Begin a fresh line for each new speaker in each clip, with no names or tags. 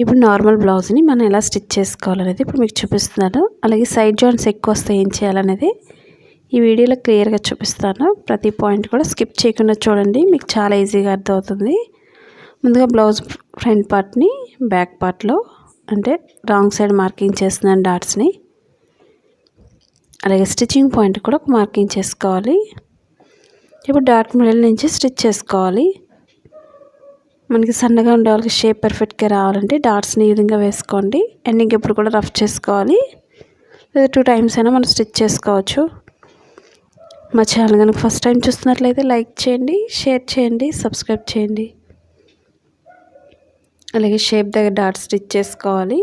ఇప్పుడు నార్మల్ బ్లౌజ్ని మనం ఎలా స్టిచ్ చేసుకోవాలనేది ఇప్పుడు మీకు చూపిస్తున్నాను. అలాగే సైడ్ జాయింట్స్ ఎక్కువ వస్తే ఏం చేయాలనేది ఈ వీడియోలో క్లియర్గా చూపిస్తాను. ప్రతి పాయింట్ కూడా స్కిప్ చేయకుండా చూడండి, మీకు చాలా ఈజీగా అర్థమవుతుంది. ముందుగా బ్లౌజ్ ఫ్రంట్ పార్ట్ని బ్యాక్ పార్ట్లో అంటే రాంగ్ సైడ్ మార్కింగ్ చేస్తున్నాను డాట్స్ని. అలాగే స్టిచ్చింగ్ పాయింట్ కూడా ఒక మార్కింగ్ చేసుకోవాలి. ఇప్పుడు డాట్ మిడిల్ నుంచి స్టిచ్ చేసుకోవాలి. మనకి సన్నగా ఉండే వాళ్ళకి షేప్ పర్ఫెక్ట్గా రావాలంటే డాట్స్ని ఈ విధంగా వేసుకోండి. ఎండింగ్ ఎప్పుడు కూడా రఫ్ చేసుకోవాలి, లేదా 2 టైమ్స్ అయినా మనం స్టిచ్ చేసుకోవచ్చు. మా ఛానల్ కనుక ఫస్ట్ టైం చూస్తున్నట్లయితే లైక్ చేయండి, షేర్ చేయండి, సబ్స్క్రైబ్ చేయండి. అలాగే షేప్ దగ్గర డాట్ స్టిచ్ చేసుకోవాలి.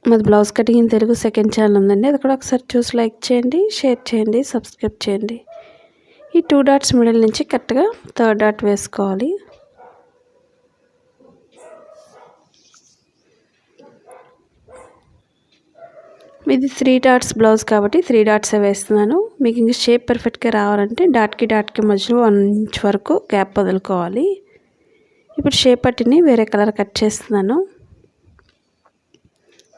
మాది blouse cutting in Telugu second channel ఉందండి, అది కూడా ఒకసారి చూసి లైక్ చేయండి, షేర్ చేయండి, సబ్స్క్రైబ్ చేయండి. ఈ 2 డాట్స్ మిడిల్ నుంచి కరెక్ట్గా 3rd డాట్ వేసుకోవాలి. ఇది 3 డాట్స్ బ్లౌజ్ కాబట్టి 3 డాట్సే వేస్తున్నాను. మీకు ఇంకా షేప్ పర్ఫెక్ట్గా రావాలంటే డాట్కి మధ్యలో 1 ఇంచ్ వరకు గ్యాప్ వదులుకోవాలి. ఇప్పుడు షేప్ పట్టిని వేరే కలర్ కట్ చేస్తున్నాను.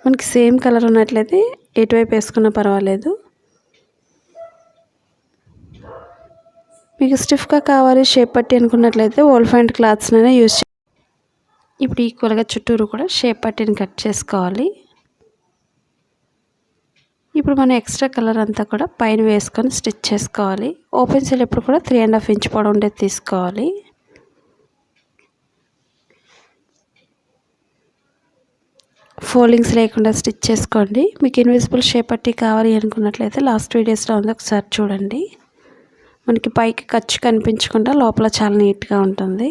మనకి సేమ్ కలర్ ఉన్నట్లయితే ఎటువైపు వేసుకున్నా పర్వాలేదు. మీకు స్టిఫ్గా కావాలి షేప్ పట్టి అనుకున్నట్లయితే వోల్ఫెండ్ క్లాత్స్నైనా యూజ్ చేయాలి. ఇప్పుడు ఈక్వల్గా చుట్టూరు కూడా షేప్ పట్టిని కట్ చేసుకోవాలి. ఇప్పుడు మనం ఎక్స్ట్రా కలర్ అంతా కూడా పైన వేసుకొని స్టిచ్ చేసుకోవాలి. ఓపెన్ సైడ్ ఎప్పుడు కూడా 3.5 ఇంచ్ పొడవు ఉండేది తీసుకోవాలి. ఫోల్డింగ్స్ లేకుండా స్టిచ్ చేసుకోండి. మీకు ఇన్విజిబుల్ షేప్ పట్టి కావాలి అనుకున్నట్లయితే లాస్ట్ వీడియోస్లో ఉంది, ఒకసారి చూడండి. మనకి పైకి ఖర్చు కనిపించకుండా లోపల చాలా నీట్గా ఉంటుంది.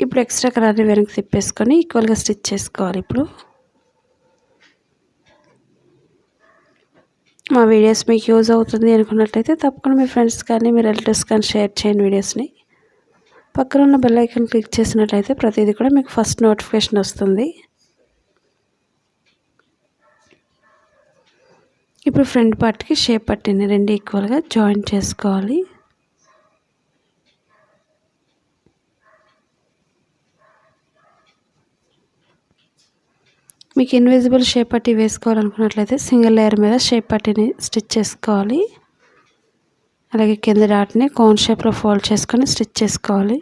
ఇప్పుడు ఎక్స్ట్రా కలర్ని వెనక్కి తిప్పేసుకొని ఈక్వల్గా స్టిచ్ చేసుకోవాలి. ఇప్పుడు మా వీడియోస్ మీకు యూజ్ అవుతుంది అనుకున్నట్లయితే తప్పకుండా మీ ఫ్రెండ్స్ కానీ మీ రిలేటివ్స్ కానీ షేర్ చేయండి వీడియోస్ని. పక్కన ఉన్న బెల్ ఐకాన్ క్లిక్ చేసినట్లయితే ప్రతిదీ కూడా మీకు ఫస్ట్ నోటిఫికేషన్ వస్తుంది. ఇప్పుడు ఫ్రంట్ పార్ట్కి షేప్ పట్టిని 2 ఈక్వల్గా జాయిన్ చేసుకోవాలి. మీకు ఇన్విజిబుల్ షేప్ పట్టి వేసుకోవాలనుకున్నట్లయితే సింగిల్ లేయర్ మీద షేప్ పట్టిని స్టిచ్ చేసుకోవాలి. అలాగే కింద డాట్ని కోన్ షేప్లో ఫోల్డ్ చేసుకొని స్టిచ్ చేసుకోవాలి.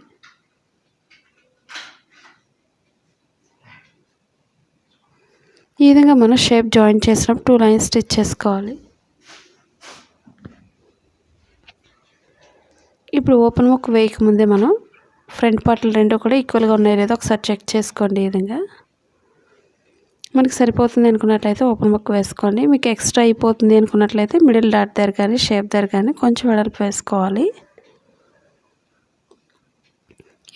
ఈ విధంగా మనం షేప్ జాయిన్ చేసినప్పుడు 2 లైన్స్ స్టిచ్ చేసుకోవాలి. ఇప్పుడు ఓపెన్ ముక్ వేయక ముందే మనం ఫ్రంట్ పార్ట్లు 2 కూడా ఈక్వల్గా ఉన్నాయో లేదో ఒకసారి చెక్ చేసుకోండి. ఈ విధంగా మనకి సరిపోతుంది అనుకున్నట్లయితే ఓపెన్ ముక్ వేసుకోండి. మీకు ఎక్స్ట్రా అయిపోతుంది అనుకున్నట్లయితే మిడిల్ డాట్ దగ్గర కానీ షేప్ దగ్గర కానీ కొంచెం వెడల్పు వేసుకోవాలి.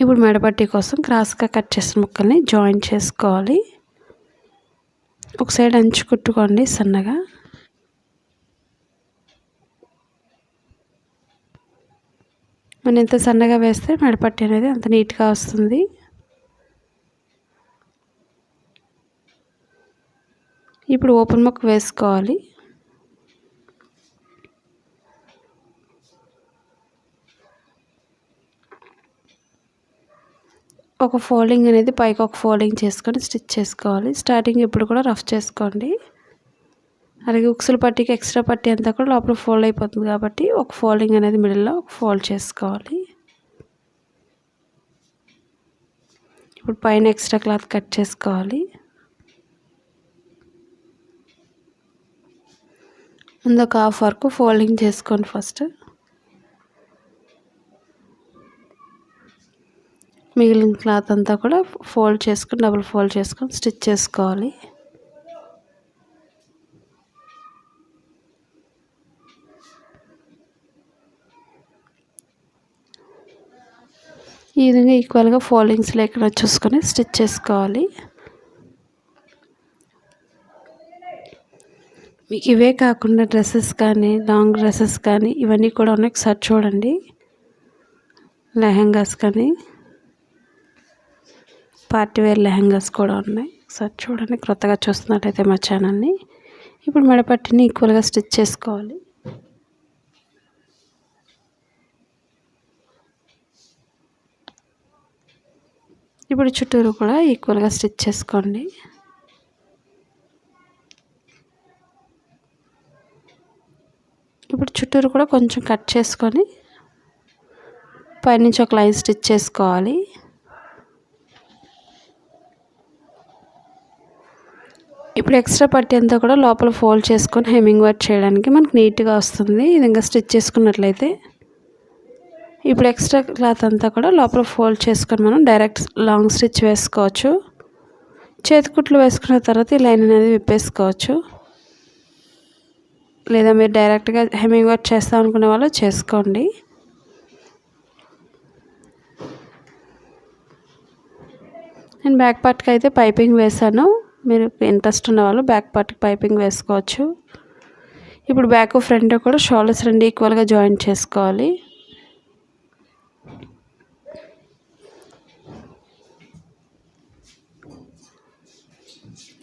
ఇప్పుడు మెడపట్టి కోసం క్రాస్గా కట్ చేసిన ముక్కల్ని జాయిన్ చేసుకోవాలి. ఒక సైడ్ అంచు కుట్టుకోండి సన్నగా. మనం ఎంత సన్నగా వేస్తే మెడపట్టి అనేది అంత నీట్గా వస్తుంది. ఇప్పుడు ఓపెన్ ముక్ వేసుకోవాలి. ఒక ఫోల్డింగ్ అనేది పైకి ఒక ఫోల్డింగ్ చేసుకొని స్టిచ్ చేసుకోవాలి. స్టార్టింగ్ ఎప్పుడు కూడా రఫ్ చేసుకోండి. అలాగే ఉక్సుల పట్టీకి ఎక్స్ట్రా పట్టీ అంతా కూడా లోపల ఫోల్డ్ అయిపోతుంది కాబట్టి ఒక ఫోల్డింగ్ అనేది మిడిల్లో ఒక ఫోల్డ్ చేసుకోవాలి. ఇప్పుడు పైన ఎక్స్ట్రా క్లాత్ కట్ చేసుకోవాలి. ముందు ఒక హాఫ్ వరకు ఫోల్డింగ్ చేసుకోండి. ఫస్ట్ మిగిలిన క్లాత్ అంతా కూడా ఫోల్డ్ చేసుకొని డబుల్ ఫోల్డ్ చేసుకొని స్టిచ్ చేసుకోవాలి. ఈ విధంగా ఈక్వల్గా ఫోల్డింగ్స్ లేకుండా చూసుకొని స్టిచ్ చేసుకోవాలి. మీకు ఇవే కాకుండా డ్రెస్సెస్ కానీ లాంగ్ డ్రెస్సెస్ కానీ ఇవన్నీ కూడా ఉన్నాయి, ఒకసారి చూడండి. లెహంగాస్ కానీ పార్టీ వేర్ లెహంగాస్ కూడా ఉన్నాయి, ఒకసారి చూడండి. క్రొత్తగా చూస్తున్నట్లయితే మా ఛానల్ని. ఇప్పుడు మెడపట్టిని ఈక్వల్గా స్టిచ్ చేసుకోవాలి. ఇప్పుడు చుట్టూరు కూడా ఈక్వల్గా స్టిచ్ చేసుకోండి. ఇప్పుడు చుట్టూరు కూడా కొంచెం కట్ చేసుకొని పైనుంచి ఒక లైన్ స్టిచ్ చేసుకోవాలి. ఇప్పుడు ఎక్స్ట్రా పట్టి అంతా కూడా లోపల ఫోల్డ్ చేసుకొని హెమ్మింగ్ వర్క్ చేయడానికి మనకు నీట్గా వస్తుంది. ఈ విధంగా స్టిచ్ చేసుకున్నట్లయితే ఇప్పుడు ఎక్స్ట్రా క్లాత్ అంతా కూడా లోపల ఫోల్డ్ చేసుకొని మనం డైరెక్ట్ లాంగ్ స్టిచ్ వేసుకోవచ్చు. చేతికుట్లు వేసుకున్న తర్వాత ఈ లైన్ అనేది విప్పేసుకోవచ్చు. లేదా మీరు డైరెక్ట్గా హెమ్మింగ్ వర్క్ చేస్తాం అనుకునే వాళ్ళు చేసుకోండి. నేను బ్యాక్ పార్ట్కి అయితే పైపింగ్ వేసాను. మీరు ఇంట్రెస్ట్ ఉన్న వాళ్ళు బ్యాక్ పార్ట్కి పైపింగ్ వేసుకోవచ్చు. ఇప్పుడు బ్యాక్ ఫ్రంట్ కూడా షోల్డర్స్ రెండు ఈక్వల్గా జాయిన్ చేసుకోవాలి.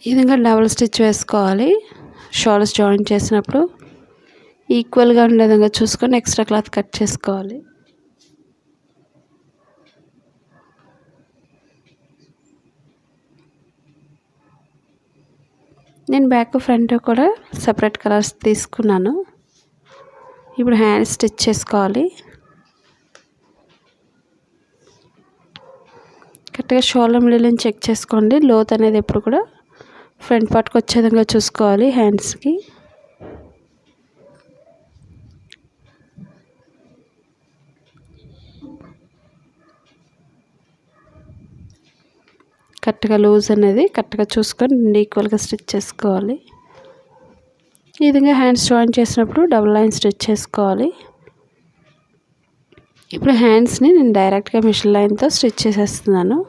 ఈ విధంగా డబుల్ స్టిచ్ వేసుకోవాలి. షోల్డర్స్ జాయిన్ చేసినప్పుడు ఈక్వల్గా ఉండే విధంగా చూసుకొని ఎక్స్ట్రా క్లాత్ కట్ చేసుకోవాలి. నేను బ్యాక్ ఫ్రంట్ కూడా సపరేట్ కలర్స్ తీసుకున్నాను. ఇప్పుడు హ్యాండ్ స్టిచ్ చేసుకోవాలి. కరెక్ట్గా షోల్డర్ మిడిల్ చెక్ చేసుకోండి. లోత్ అనేది ఎప్పుడు కూడా ఫ్రంట్ పార్ట్కి వచ్చే విధంగా చూసుకోవాలి. హ్యాండ్స్కి కరెక్ట్గా లూజ్ అనేది కరెక్ట్గా చూసుకొని ఈక్వల్గా స్టిచ్ చేసుకోవాలి. ఈ విధంగా హ్యాండ్స్ జాయిన్ చేసినప్పుడు డబుల్ లైన్ స్టిచ్ చేసుకోవాలి. ఇప్పుడు హ్యాండ్స్ని నేను డైరెక్ట్గా మిషన్ లైన్తో స్టిచ్ చేసేస్తున్నాను.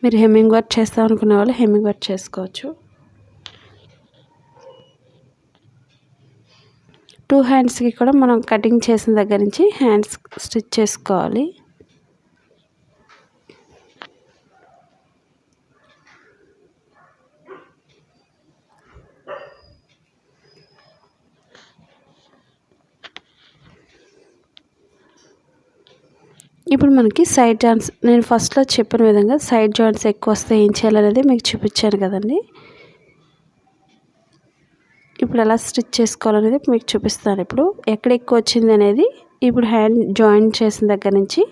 మీరు హెమ్మింగ్ వర్క్ చేస్తాం అనుకునే వాళ్ళు హెమ్మింగ్ వర్క్ చేసుకోవచ్చు. 2 హ్యాండ్స్కి కూడా మనం కటింగ్ చేసిన దగ్గర నుంచి హ్యాండ్స్ స్టిచ్ చేసుకోవాలి. ఇప్పుడు మనకి సైడ్ జాయింట్స్ నేను ఫస్ట్లో చెప్పిన విధంగా సైడ్ జాయింట్స్ ఎక్కువ వస్తే ఏం చేయాలనేది మీకు చూపించాను కదండి. ఇప్పుడు ఎలా స్టిచ్ చేసుకోవాలనేది మీకు చూపిస్తాను. ఇప్పుడు ఎక్కడ ఎక్కువ వచ్చింది అనేది ఇప్పుడు హ్యాండ్ జాయిన్ చేసిన దగ్గర నుంచి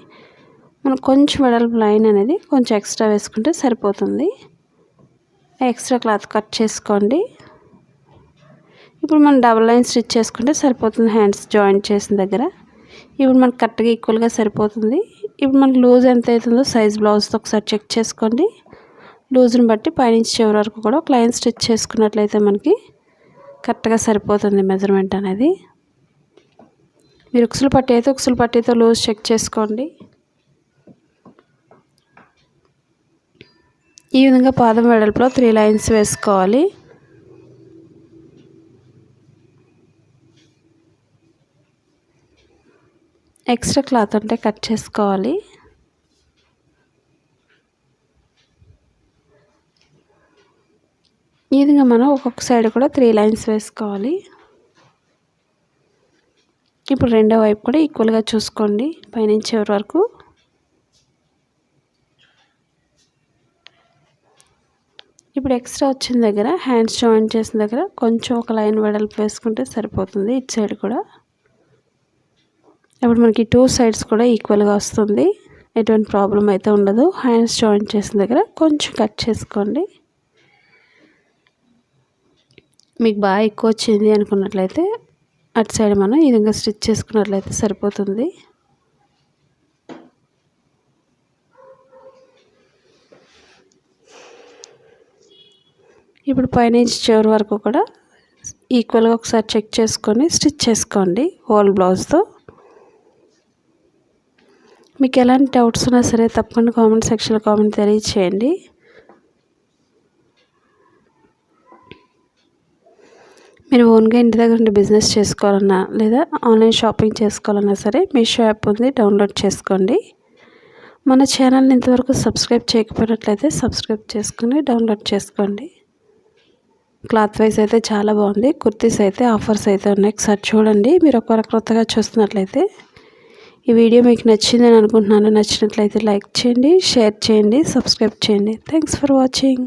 మనం కొంచెం వెడల్పు లైన్ అనేది కొంచెం ఎక్స్ట్రా వేసుకుంటే సరిపోతుంది. ఎక్స్ట్రా క్లాత్ కట్ చేసుకోండి. ఇప్పుడు మనం డబుల్ లైన్ స్టిచ్ చేసుకుంటే సరిపోతుంది హ్యాండ్స్ జాయిన్ చేసిన దగ్గర. ఇప్పుడు మనకు కరెక్ట్గా ఈక్వల్గా సరిపోతుంది. ఇప్పుడు మనకు లూజ్ ఎంత అవుతుందో సైజ్ బ్లౌజ్తో ఒకసారి చెక్ చేసుకోండి. లూజ్ని బట్టి పైనుంచి చివరి వరకు కూడా ఒక లైన్ స్టిచ్ చేసుకున్నట్లయితే మనకి కరెక్ట్గా సరిపోతుంది మెజర్మెంట్ అనేది. మీరు ఉక్సులు పట్టి అయితే ఉక్సులు పట్టితో లూజ్ చెక్ చేసుకోండి. ఈ విధంగా పాదం వెడల్పులో 3 లైన్స్ వేసుకోవాలి. ఎక్స్ట్రా క్లాత్ ఉంటే కట్ చేసుకోవాలి. ఈ విధంగా మనం ఒక్కొక్క సైడ్ కూడా 3 లైన్స్ వేసుకోవాలి. ఇప్పుడు రెండో వైపు కూడా ఈక్వల్గా చూసుకోండి పైనుంచి చివరి వరకు. ఇప్పుడు ఎక్స్ట్రా వచ్చిన దగ్గర హ్యాండ్స్ జాయిన్ చేసిన దగ్గర కొంచెం ఒక లైన్ వెడల్పు వేసుకుంటే సరిపోతుంది. ఇటు సైడ్ కూడా ఇప్పుడు మనకి 2 సైడ్స్ కూడా ఈక్వల్గా వస్తుంది. ఎటువంటి ప్రాబ్లం అయితే ఉండదు. హ్యాండ్స్ జాయిన్ చేసిన దగ్గర కొంచెం కట్ చేసుకోండి. మీకు బాగా ఎక్కువ వచ్చింది అనుకున్నట్లయితే అటు సైడ్ మనం ఈ విధంగా స్టిచ్ చేసుకున్నట్లయితే సరిపోతుంది. ఇప్పుడు పైనుంచి చివరి వరకు కూడా ఈక్వల్గా ఒకసారి చెక్ చేసుకొని స్టిచ్ చేసుకోండి హోల్ బ్లౌజ్తో. మీకు ఎలాంటి డౌట్స్ ఉన్నా సరే తప్పకుండా కామెంట్ సెక్షన్లో కామెంట్ తెలియచేయండి. మీరు ఓన్గా ఇంటి దగ్గర ఉండి బిజినెస్ చేసుకోవాలన్నా లేదా ఆన్లైన్ షాపింగ్ చేసుకోవాలన్నా సరే మీషో యాప్ ఉంది, డౌన్లోడ్ చేసుకోండి. మన ఛానల్ని ఇంతవరకు సబ్స్క్రైబ్ చేయకపోయినట్లయితే సబ్స్క్రైబ్ చేసుకొని డౌన్లోడ్ చేసుకోండి. క్లాత్ వైజ్ అయితే చాలా బాగుంది. కుర్తీస్ అయితే ఆఫర్స్ అయితే ఉన్నాయి. ఒకసారి చూడండి. మీరు ఒకవేళ కొత్తగా చూస్తున్నట్లయితే ఈ వీడియో మీకు నచ్చిందని అనుకుంటున్నాను. నచ్చినట్లయితే లైక్ చేయండి, షేర్ చేయండి, సబ్స్క్రైబ్ చేయండి. Thanks for watching.